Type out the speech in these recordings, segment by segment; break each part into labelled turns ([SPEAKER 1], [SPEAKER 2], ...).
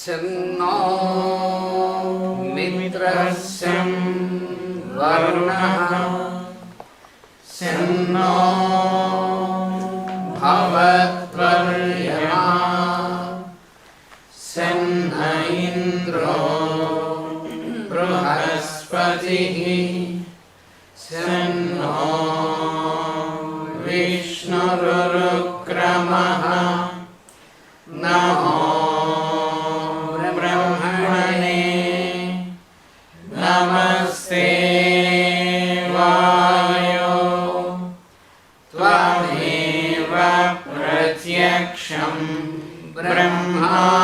[SPEAKER 1] Sanno mitrasyam varnaha Sanno bhavatvaryama Sanna indro brahaspatihi Sanno vishnurrukramaha Namo Namaste Vayo Tvameva Pratyaksham Brahmasi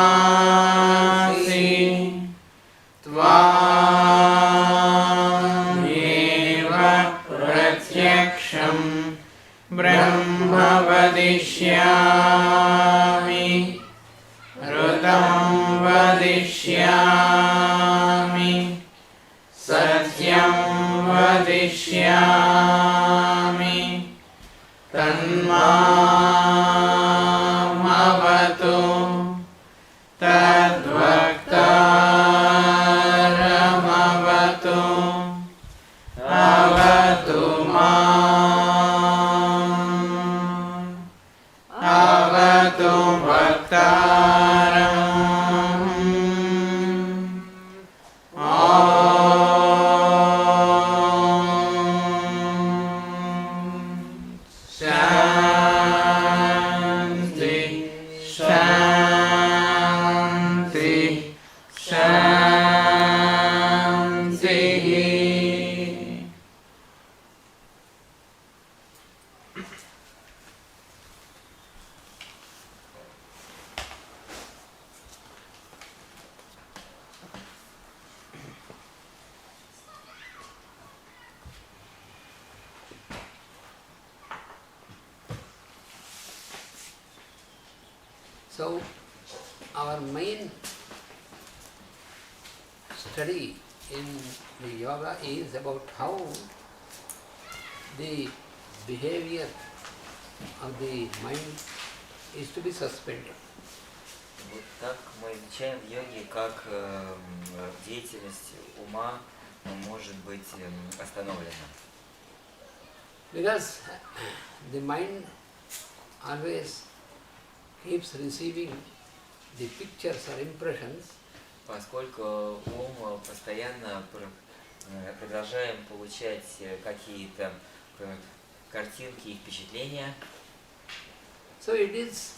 [SPEAKER 1] Tvameva Pratyaksham Brahma Vadishyami Rutam Vadishyami Satyam vadishyami Tanmamavatu Tadvaktaramavatu Avatu mam Avatu Bhaktaram So, our main study in the yoga is about how the behavior of the mind is to be suspended.
[SPEAKER 2] Вот так мы изучаем в йоге, как деятельность ума может быть остановлена.
[SPEAKER 1] Because the mind always keeps receiving the pictures or impressions,
[SPEAKER 2] поскольку ум постоянно продолжаем получать какие-то картинки и впечатления.
[SPEAKER 1] So it is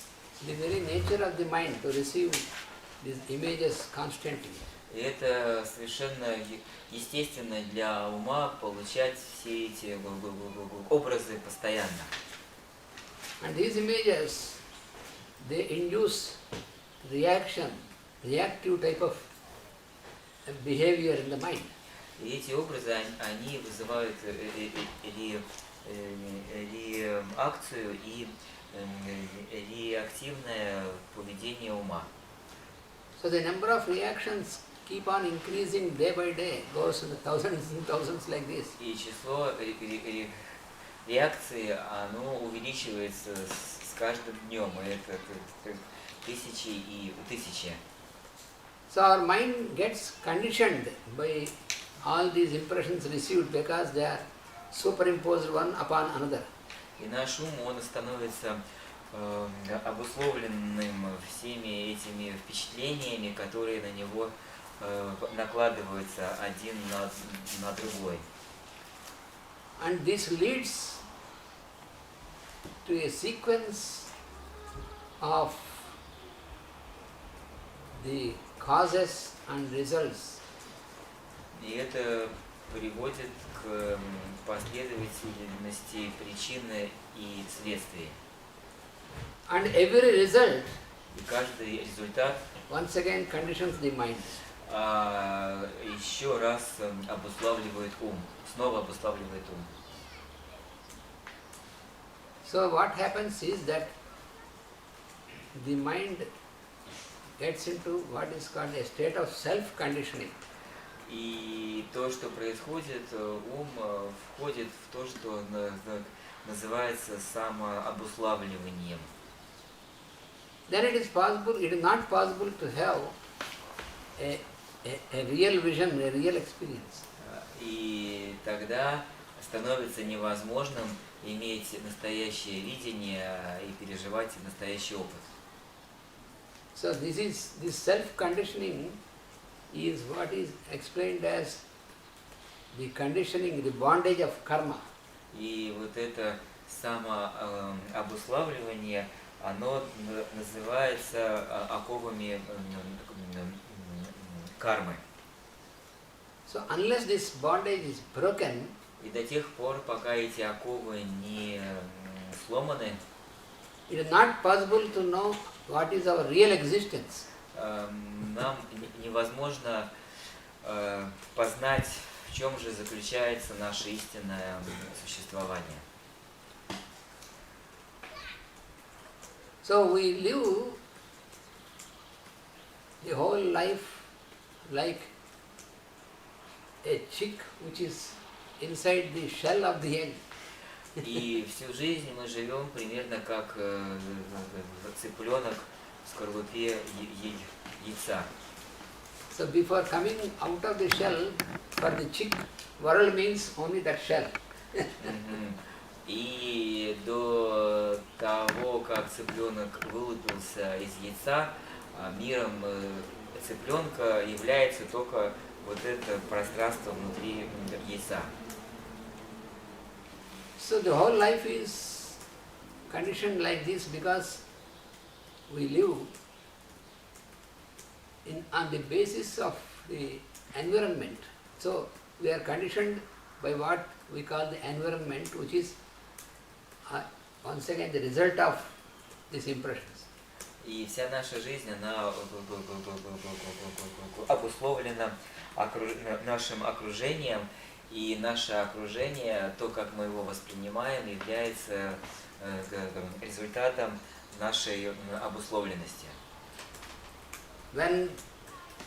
[SPEAKER 1] the very nature of the mind to receive these images constantly.
[SPEAKER 2] И это совершенно естественно для ума получать все эти образы постоянно.
[SPEAKER 1] And these images, they induce reactive type of behavior in the mind.
[SPEAKER 2] И эти образы, они вызывают реакцию и реактивное поведение ума.
[SPEAKER 1] So the number of reactions keep on increasing day by day, goes in the thousands and thousands like this.
[SPEAKER 2] И число реакций, оно увеличивается с каждым днем, и это тысячи и тысячи.
[SPEAKER 1] So our mind gets conditioned by all these impressions received because they are superimposed one upon another.
[SPEAKER 2] И наш ум, он становится обусловленным всеми этими впечатлениями, которые на него накладываются один на другой.
[SPEAKER 1] And this leads to a sequence of the causes and results.
[SPEAKER 2] И это приводит к последовательности причины и следствий.
[SPEAKER 1] And every result,
[SPEAKER 2] И каждый результат
[SPEAKER 1] once again, conditions the mind.
[SPEAKER 2] Еще раз обуславливает ум, снова обуславливает ум.
[SPEAKER 1] So what happens is that the mind gets into what is called a state of self-conditioning.
[SPEAKER 2] И то, что происходит, ум входит в то, что называется самообуславливанием.
[SPEAKER 1] Then it is not possible to have a real vision, a real experience.
[SPEAKER 2] И тогда становится невозможным иметь настоящее видение и переживать настоящий опыт.
[SPEAKER 1] So this self-conditioning is what is explained as the conditioning, the bondage of karma.
[SPEAKER 2] И вот это самообуславливание, оно называется оковами кармы.
[SPEAKER 1] So unless this bondage is broken,
[SPEAKER 2] И до тех пор, пока эти оковы не сломаны,
[SPEAKER 1] it is not possible to know what is our real existence.
[SPEAKER 2] нам невозможно познать, в чем же заключается наше истинное существование.
[SPEAKER 1] So we live the whole life like a chick which is inside the shell of the egg.
[SPEAKER 2] И всю жизнь мы живем примерно как цыпленок в скорлупе яйца.
[SPEAKER 1] So before coming out of the shell, for the chick, world means only that shell.
[SPEAKER 2] И до того, как цыпленок вылупился из яйца, миром цыпленка является только вот это пространство внутри яйца.
[SPEAKER 1] So the whole life is conditioned like this because we live on the basis of the environment. So we are conditioned by what we call the environment, which is once again the result of these impressions.
[SPEAKER 2] И вся наша жизнь, она обусловлена нашим окружением, и наше окружение, то, как мы его воспринимаем, является результатом нашей обусловленности.
[SPEAKER 1] When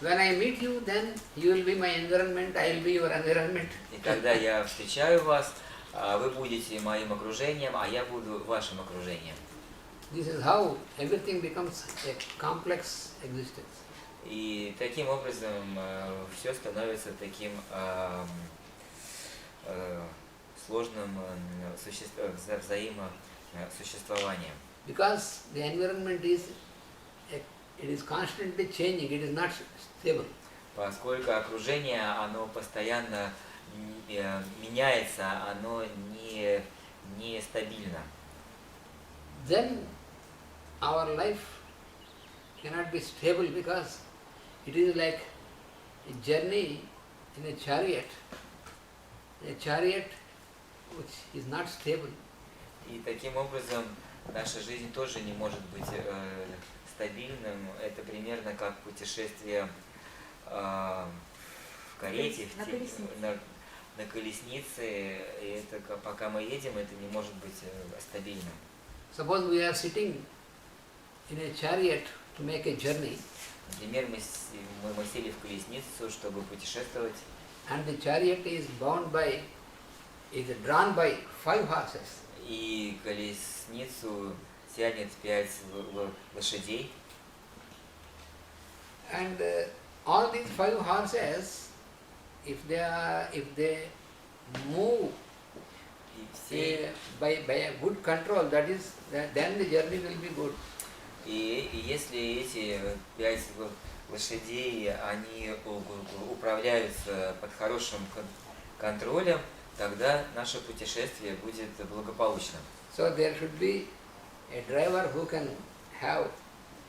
[SPEAKER 1] I meet you, then you will be my environment, I will be your environment.
[SPEAKER 2] И когда я встречаю вас, вы будете моим окружением, а я буду вашим окружением.
[SPEAKER 1] This is how everything becomes a complex existence.
[SPEAKER 2] И таким образом все становится таким сложным взаимосуществованием.
[SPEAKER 1] Because the environment is constantly changing, it is not stable.
[SPEAKER 2] Поскольку окружение, оно постоянно меняется, оно не стабильно.
[SPEAKER 1] Then our life cannot be stable because it is like a journey in a chariot which is not stable.
[SPEAKER 2] И таким образом наша жизнь тоже не может быть стабильным. Это примерно как путешествие в карете, на колеснице. И это пока мы едем, это не может быть стабильным.
[SPEAKER 1] Suppose we are sitting in a chariot to make a journey.
[SPEAKER 2] Например, мы сели в колесницу, чтобы путешествовать.
[SPEAKER 1] And the chariot is drawn by 5 horses.
[SPEAKER 2] И колесницу тянет 5 лошадей.
[SPEAKER 1] And all these 5 horses, if they move by a good control, then the journey will be good.
[SPEAKER 2] И если эти 5 лошадей, они управляются под хорошим контролем, тогда наше путешествие будет благополучным.
[SPEAKER 1] So there should be a driver who can have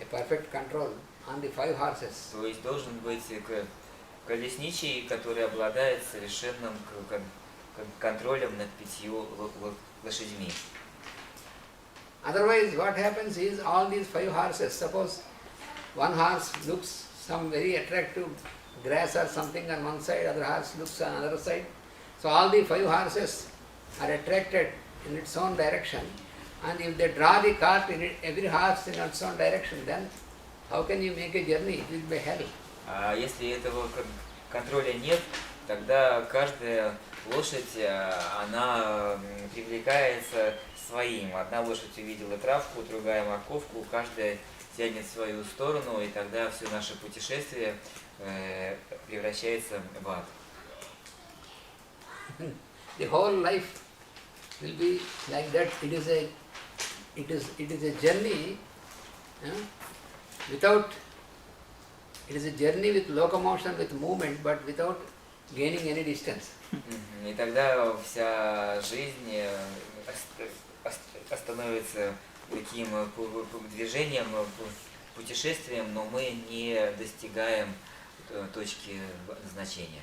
[SPEAKER 1] a perfect control on the 5 horses.
[SPEAKER 2] То есть должен быть колесничий, который обладает совершенным контролем над 5 лошадьми.
[SPEAKER 1] Otherwise, what happens is all these 5 horses, suppose one horse looks some very attractive grass or something on one side, other horse looks on the other side. So all the 5 horses are attracted in its own direction, and if they draw the cart in every horse in its own direction, then how can you make a journey? It will be hell.
[SPEAKER 2] А если этого контроля нет, тогда каждая лошадь, она привлекается своим. Одна лошадь увидела травку, другая морковку, каждая тянет в свою сторону, и тогда все наше путешествие превращается в ад.
[SPEAKER 1] The whole life will be like that. It is a journey without. It is a journey with locomotion, with movement, but without gaining any distance.
[SPEAKER 2] И тогда вся жизнь становится таким движением, путешествием, но мы не достигаем точки назначения.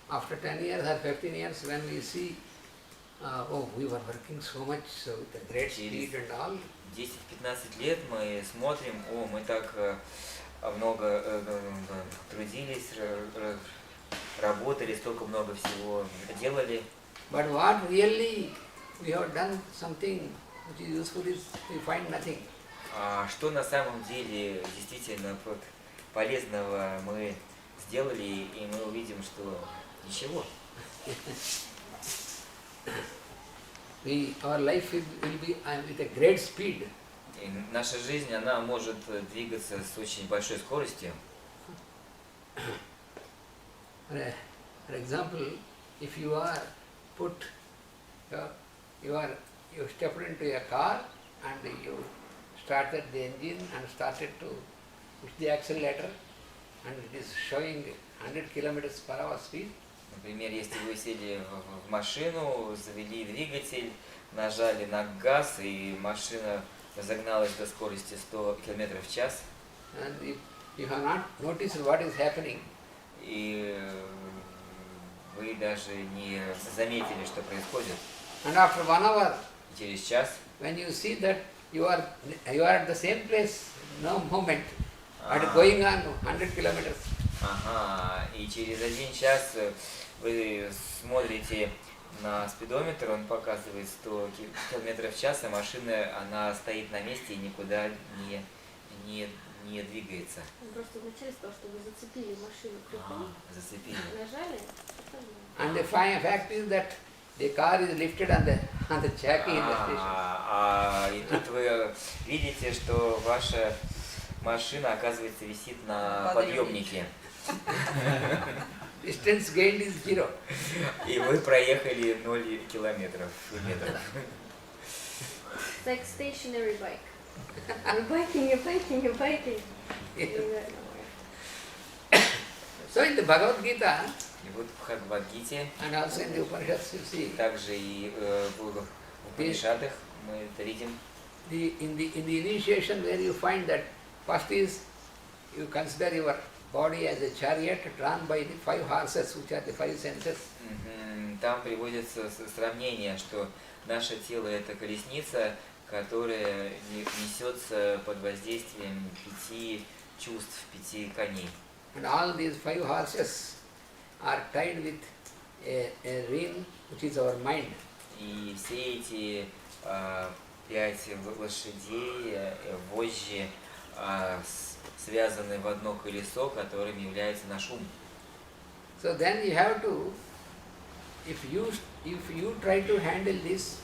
[SPEAKER 1] After 10 years or 15 years, when we see, oh, we were working so much, so with a great speed and all.
[SPEAKER 2] 10-15 лет мы смотрим, о, мы так много трудились, работали, столько много всего делали.
[SPEAKER 1] But what really we have done something which is useful is we find nothing.
[SPEAKER 2] А что на самом деле действительно полезного мы сделали, и мы увидим, что ничего.
[SPEAKER 1] Our life will be with a great speed.
[SPEAKER 2] И наша жизнь, она может двигаться с очень большой скоростью.
[SPEAKER 1] For example, if you are you stepped into a car and you started the engine and started to push the accelerator and it is showing 100 kilometers per hour speed.
[SPEAKER 2] Например, если вы сели в машину, завели двигатель, нажали на газ, и машина разогналась до скорости 100 км в час.
[SPEAKER 1] And if you have not noticed what is happening,
[SPEAKER 2] и вы даже не заметили, что происходит.
[SPEAKER 1] and after 1 hour,
[SPEAKER 2] И через час,
[SPEAKER 1] when you see that you are at the same place, no movement, but going on 100 kilometers.
[SPEAKER 2] и через 1 час вы смотрите на спидометр, он показывает 100 км в час, а машина, она стоит на месте и никуда не двигается.
[SPEAKER 3] Просто вначале сказал, что вы зацепили машину крюком,
[SPEAKER 2] Зацепили.
[SPEAKER 3] нажали.
[SPEAKER 1] And the fact is that the car is lifted on the chassis in the station.
[SPEAKER 2] И тут вы видите, что ваша машина, оказывается, висит на подъемнике.
[SPEAKER 1] Distance gained is 0.
[SPEAKER 2] И вы проехали 0 километров.
[SPEAKER 3] It's like stationary bike. You're biking.
[SPEAKER 1] So in the Bhagavad Gita
[SPEAKER 2] И вот в Бхагавад-гите,
[SPEAKER 1] and also in the Upanishads you see,
[SPEAKER 2] также и в Упанишадах мы это видим.
[SPEAKER 1] in the initiation where you find that first is you consider your body as a chariot drawn by the 5 horses, which are the 5 senses.
[SPEAKER 2] Там приводится сравнение, что наше тело это колесница, которая несется под воздействием 5 чувств, 5 коней.
[SPEAKER 1] And all these 5 horses are tied with a ring, which is our mind.
[SPEAKER 2] И все эти 5 лошадей, вожжи связаны в одно колесо, которым является наш ум.
[SPEAKER 1] So then you have to, if you try to handle this,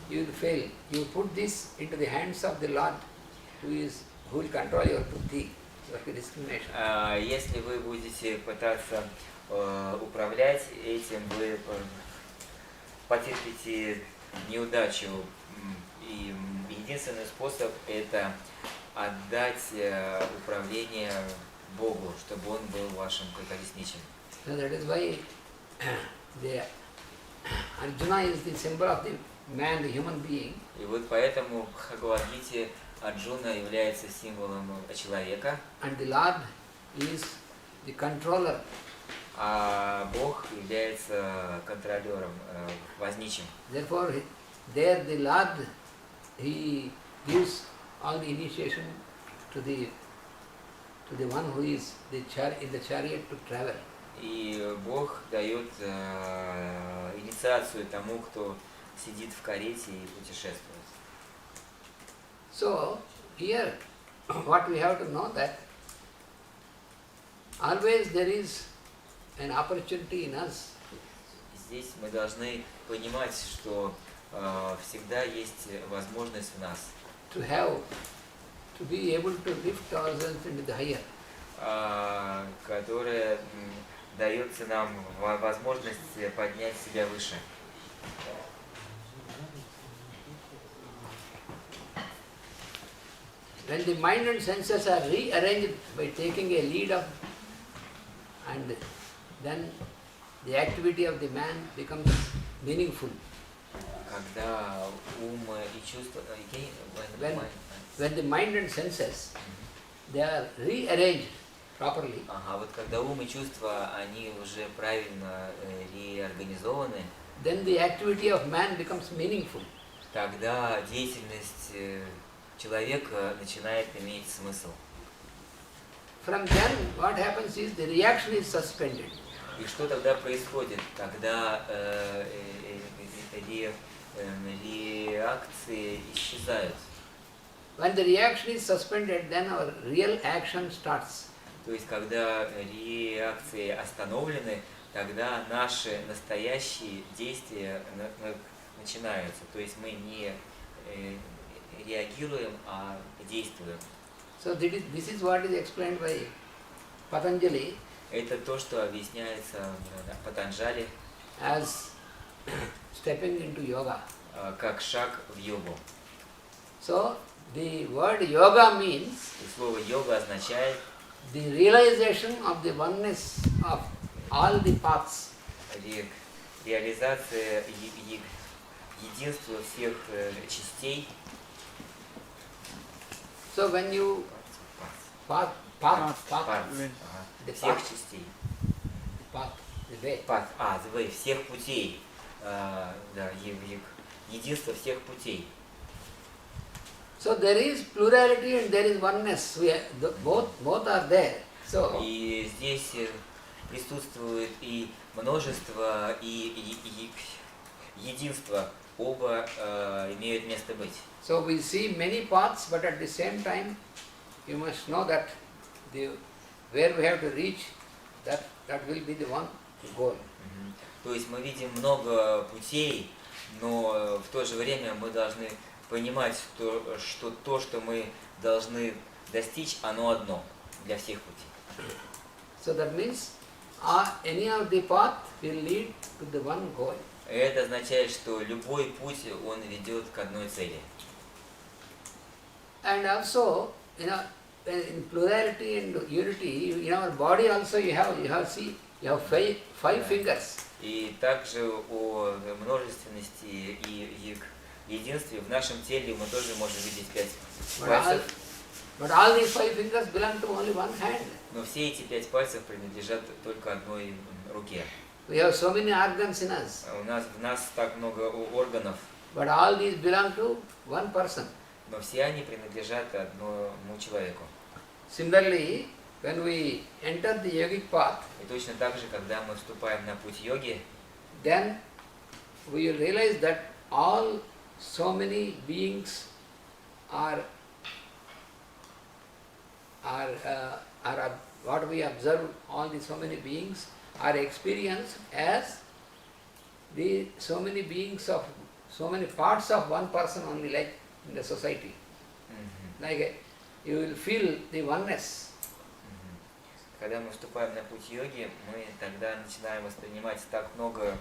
[SPEAKER 1] you will fail. You put this into the hands of the Lord, who will control your buddhi, your discrimination.
[SPEAKER 2] Если вы будете пытаться управлять этим, вы потерпите неудачу. И единственный способ это отдать управление Богу, чтобы Он был вашим колесничем.
[SPEAKER 1] So that is why the Arjuna is the symbol of the man, the human being.
[SPEAKER 2] И вот поэтому в Бхагавад-гите Арджуна является символом человека,
[SPEAKER 1] And the Lord is the controller.
[SPEAKER 2] а Бог является контролером, возничим.
[SPEAKER 1] Therefore, there the Lord, He gives all the initiation to the one who is in the chariot to travel.
[SPEAKER 2] И Бог дает инициацию тому, кто сидит в карете и путешествует.
[SPEAKER 1] So, here, what we have to know that always there is an opportunity in us.
[SPEAKER 2] Здесь мы должны понимать, что всегда есть возможность в нас
[SPEAKER 1] To be able to lift ourselves into the higher.
[SPEAKER 2] которая дается нам возможность поднять себя выше.
[SPEAKER 1] When the mind and senses are rearranged by taking a lead of, and then the activity of the man becomes meaningful.
[SPEAKER 2] Когда ум и чувства,
[SPEAKER 1] When the mind and senses, they are rearranged properly,
[SPEAKER 2] ага, вот когда ум и чувства, они уже правильно реорганизованы,
[SPEAKER 1] then the activity of man becomes meaningful.
[SPEAKER 2] тогда деятельность человека начинает иметь смысл.
[SPEAKER 1] From then, what happens is the reaction is suspended.
[SPEAKER 2] И что тогда происходит? Тогда реакции исчезают.
[SPEAKER 1] When the reaction is suspended, then our real action starts.
[SPEAKER 2] То есть, когда реакции остановлены, тогда наши настоящие действия начинаются. То есть мы не реагируем, а действуем.
[SPEAKER 1] So this is what is explained by Patanjali.
[SPEAKER 2] Это то, что объясняется Патанджали
[SPEAKER 1] as stepping into yoga.
[SPEAKER 2] Как шаг в йогу.
[SPEAKER 1] So the word yoga means
[SPEAKER 2] И слово йога означает
[SPEAKER 1] the realization of the oneness of all the paths.
[SPEAKER 2] Реализация единства всех частей.
[SPEAKER 1] So when you path, the
[SPEAKER 2] всех
[SPEAKER 1] path,
[SPEAKER 2] частей.
[SPEAKER 1] path, the way.
[SPEAKER 2] The way, всех путей. Да, единство всех путей.
[SPEAKER 1] So there is plurality and there is oneness. Both are there. So
[SPEAKER 2] И здесь присутствует и множество, и единство. Оба имеют место быть.
[SPEAKER 1] So we see many paths, but at the same time, you must know that where we have to reach, that will be the one goal.
[SPEAKER 2] То есть мы видим много путей, но в то же время мы должны понимать, что то, что мы должны достичь, оно одно для всех путей.
[SPEAKER 1] So that means any of the path will lead to the one goal.
[SPEAKER 2] Это означает, что любой путь, он ведет к одной цели.
[SPEAKER 1] And also, in plurality and unity, in our body also you have five fingers.
[SPEAKER 2] И также о множественности и единстве в нашем теле мы тоже можем видеть 5 пальцев.
[SPEAKER 1] But all these 5 fingers belong to only one hand.
[SPEAKER 2] Но все эти 5 пальцев принадлежат только одной руке.
[SPEAKER 1] We have so many organs in us.
[SPEAKER 2] В нас так много органов.
[SPEAKER 1] But all these belong to one person.
[SPEAKER 2] Но все они принадлежат одному человеку.
[SPEAKER 1] Similarly, when we enter the yogic path,
[SPEAKER 2] И точно так же, когда мы вступаем на путь йоги,
[SPEAKER 1] then we will realize that so many beings are what we observe, so many beings are experienced as so many beings of so many parts of one person only, like in the society. Like you will feel the oneness.
[SPEAKER 2] Когда мы вступаем на путь йоги, мы тогда начинаем воспринимать так много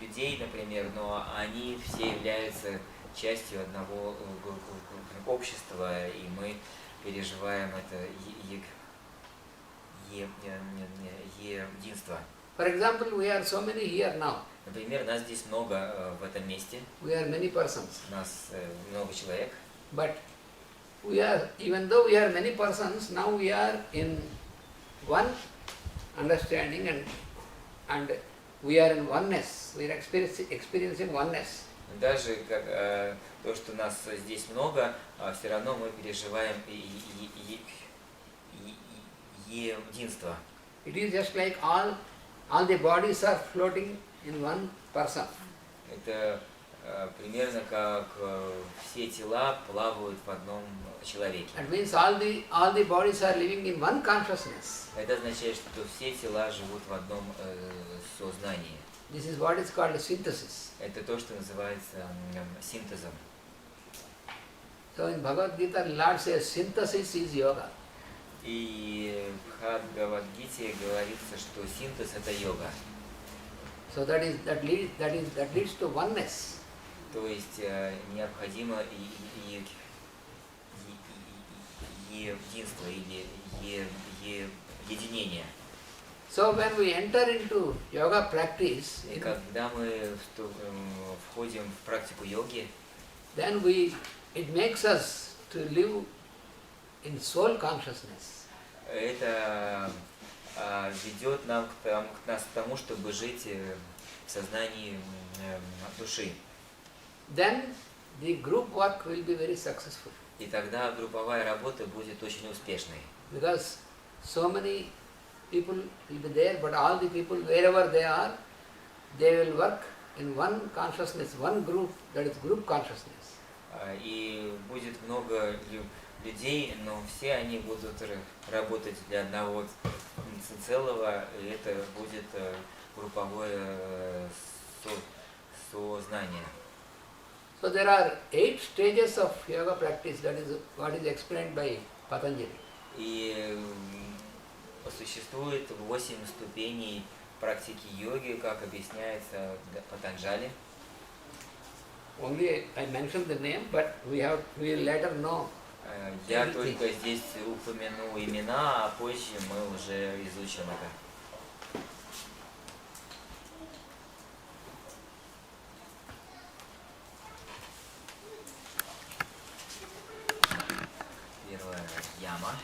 [SPEAKER 2] людей, например, но они все являются частью одного общества, и мы переживаем это единство.
[SPEAKER 1] For example, we are so many here now.
[SPEAKER 2] Например, нас здесь много в этом месте.
[SPEAKER 1] We are many persons.
[SPEAKER 2] Нас много человек.
[SPEAKER 1] But even though we are many persons, now we are in one understanding and we are in oneness. We are experiencing oneness.
[SPEAKER 2] Даже то, что нас здесь много, все равно мы переживаем единство.
[SPEAKER 1] It is just like all the bodies are floating in one person.
[SPEAKER 2] Это примерно как все тела плавают в одном человеке.
[SPEAKER 1] That means all the bodies are living in one consciousness.
[SPEAKER 2] Это означает, что все тела живут в одном сознании.
[SPEAKER 1] This is what is called synthesis.
[SPEAKER 2] Это то, что называется синтезом.
[SPEAKER 1] So in Bhagavad Gita, Lord says synthesis is yoga.
[SPEAKER 2] И в Бхагавад-гите говорится, что синтез это йога.
[SPEAKER 1] So that leads to oneness.
[SPEAKER 2] То есть необходимо единство или единение.
[SPEAKER 1] So when we enter into yoga practice,
[SPEAKER 2] И когда мы входим в практику йоги,
[SPEAKER 1] then it makes us to live in soul consciousness.
[SPEAKER 2] это ведет нас к тому, чтобы жить в сознании души.
[SPEAKER 1] Then the group work will be very successful.
[SPEAKER 2] И тогда групповая работа будет очень успешной.
[SPEAKER 1] Because so many people will be there, but all the people, wherever they are, they will work in one consciousness, one group, that is group consciousness.
[SPEAKER 2] И будет много людей, но все они будут работать для одного целого, и это будет групповое сознание.
[SPEAKER 1] So there are 8 stages of yoga practice, that is what is explained by Patanjali.
[SPEAKER 2] И существует 8 ступеней практики йоги, как объясняется Патанджали.
[SPEAKER 1] Only I mentioned the name, but we will later know.
[SPEAKER 2] Я только здесь упомяну имена, а позже мы уже изучим это. Первая яма.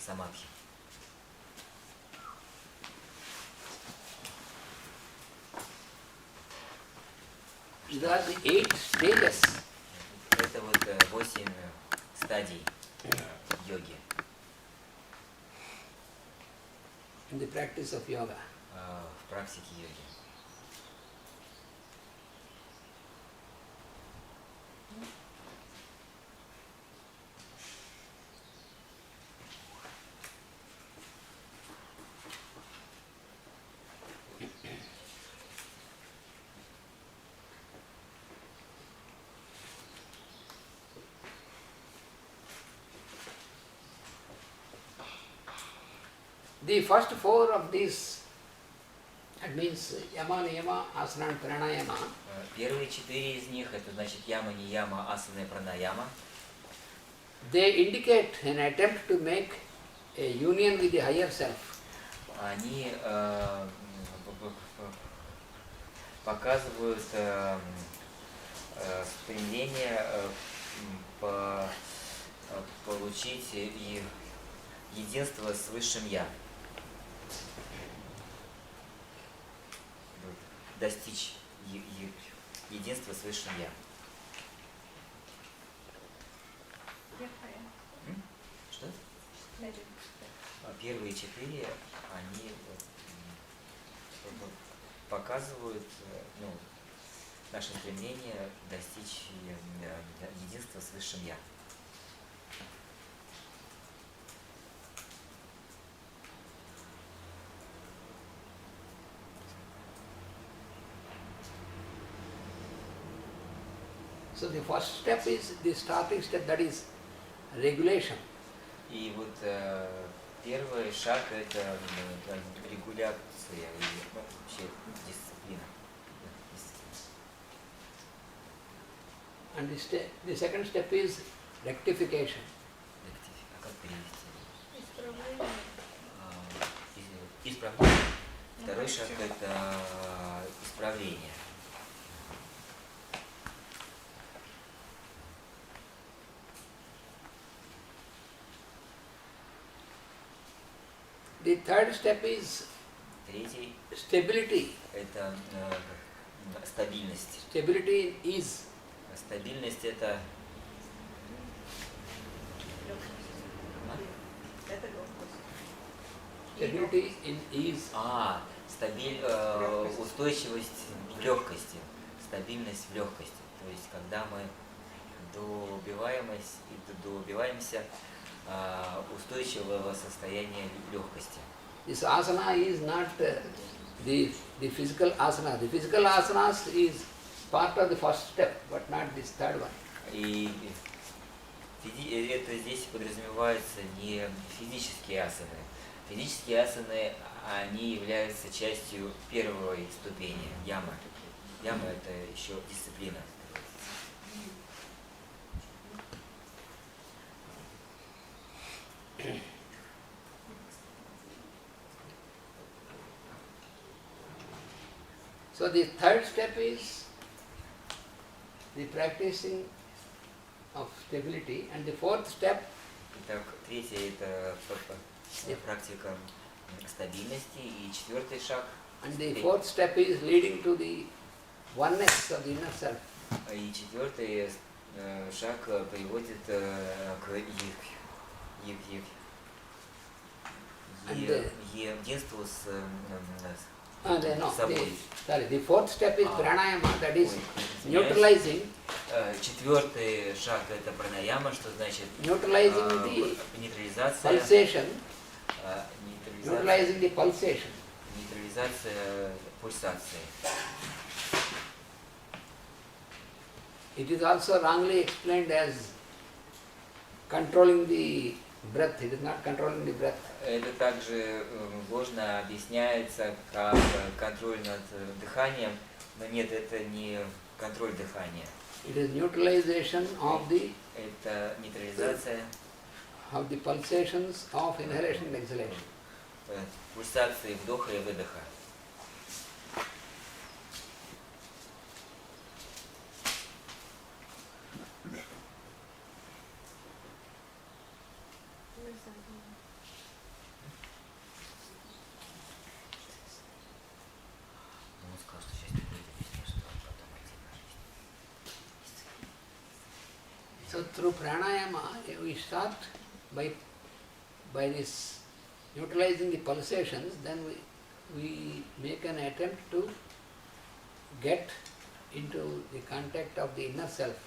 [SPEAKER 2] Самадхи.
[SPEAKER 1] These are the 8 stages.
[SPEAKER 2] Это вот 8 стадий йоги.
[SPEAKER 1] In the practice of yoga.
[SPEAKER 2] В практике йоги.
[SPEAKER 1] The first 4 of these, that means yama, niyama, asana and pranayama.
[SPEAKER 2] Первые 4 из них, это значит яма, нияма, асана и пранаяма.
[SPEAKER 1] They indicate an attempt to make a union with the higher self.
[SPEAKER 2] Они показывают стремление получить единство с высшим я. Достичь единства с высшим я. Что? Первые 4, они показывают наше стремление достичь единства с высшим я.
[SPEAKER 1] So the first step is the starting step, that is regulation.
[SPEAKER 2] И вот первый шаг это регуляция и вообще дисциплина.
[SPEAKER 1] And the second step is rectification.
[SPEAKER 2] А как перевести?
[SPEAKER 3] Исправление.
[SPEAKER 2] Исправление. Второй шаг это исправление.
[SPEAKER 1] The third step is
[SPEAKER 2] Третий
[SPEAKER 1] stability.
[SPEAKER 2] это стабильность.
[SPEAKER 1] Stability is.
[SPEAKER 2] Стабильность это
[SPEAKER 1] Stability in ease.
[SPEAKER 2] Устойчивость в легкости, стабильность в легкости. То есть, когда мы добиваемся устойчивого состояния легкости.
[SPEAKER 1] This asana is not the physical asana. The physical asanas is part of the first step, but not this third one.
[SPEAKER 2] И это здесь подразумевается не физические асаны. Физические асаны, они являются частью первой ступени, ямы. Яма это еще дисциплина.
[SPEAKER 1] So the third step is the practicing of stability, and the fourth step
[SPEAKER 2] Итак, третье это практика стабильности, и четвертый шаг.
[SPEAKER 1] and the fourth step is leading to the oneness of the inner self.
[SPEAKER 2] И четвертый шаг приводит к единству с собой.
[SPEAKER 1] The fourth step is pranayama, that is neutralizing.
[SPEAKER 2] Четвертый шаг это пранаяма, что значит
[SPEAKER 1] Neutralizing the
[SPEAKER 2] нейтрализация.
[SPEAKER 1] pulsation. Neutralizing the pulsation.
[SPEAKER 2] Нейтрализация пульсации.
[SPEAKER 1] It is also wrongly explained as controlling the breath. It is not controlling the breath.
[SPEAKER 2] Это также ложно объясняется как контроль над дыханием, но нет, это не контроль дыхания.
[SPEAKER 1] It is neutralization of the
[SPEAKER 2] Это нейтрализация
[SPEAKER 1] pulsations of inhalation and exhalation.
[SPEAKER 2] Пульсации вдоха и выдоха.
[SPEAKER 1] So through pranayama we start by this neutralizing the pulsations, then we make an attempt to get into the contact of the inner self.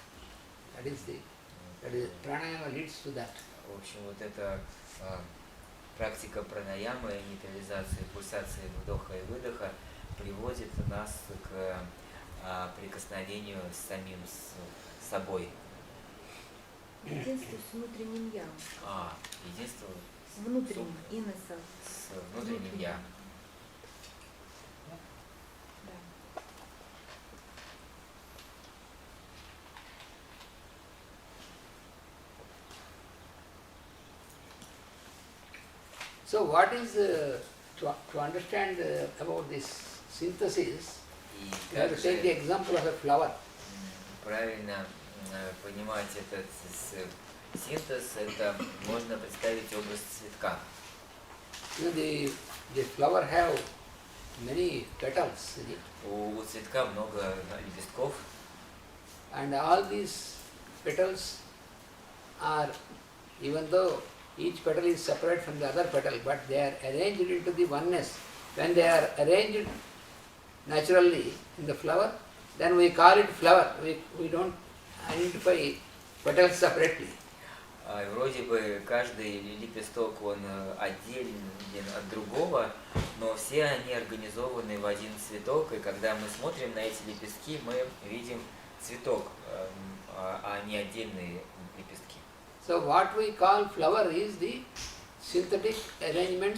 [SPEAKER 1] That is pranayama leads to that.
[SPEAKER 2] В общем, вот эта практика пранаямы, нейтрализации пульсации вдоха и выдоха приводит нас к прикосновению с самим собой.
[SPEAKER 4] Единство с внутренним я.
[SPEAKER 2] Единство
[SPEAKER 4] С внутренним, inner self.
[SPEAKER 2] с внутренним я.
[SPEAKER 4] Да.
[SPEAKER 1] So what is, to understand about this synthesis,
[SPEAKER 2] И
[SPEAKER 1] you have to take the example of a flower.
[SPEAKER 2] правильно понимать этот синтез, это можно представить образ цветка.
[SPEAKER 1] You know, the flower have many petals in it,
[SPEAKER 2] У цветка много лепестков,
[SPEAKER 1] and all these petals are, even though each petal is separate from the other petal, but they are arranged into the oneness. When they are arranged naturally in the flower, then we call it flower. We don't identify petals separately.
[SPEAKER 2] Вроде бы каждый лепесток он отделен от другого, но все они организованы в один цветок, и когда мы смотрим на эти лепестки, мы видим цветок, а не отдельные лепестки.
[SPEAKER 1] So what we call flower is the synthetic arrangement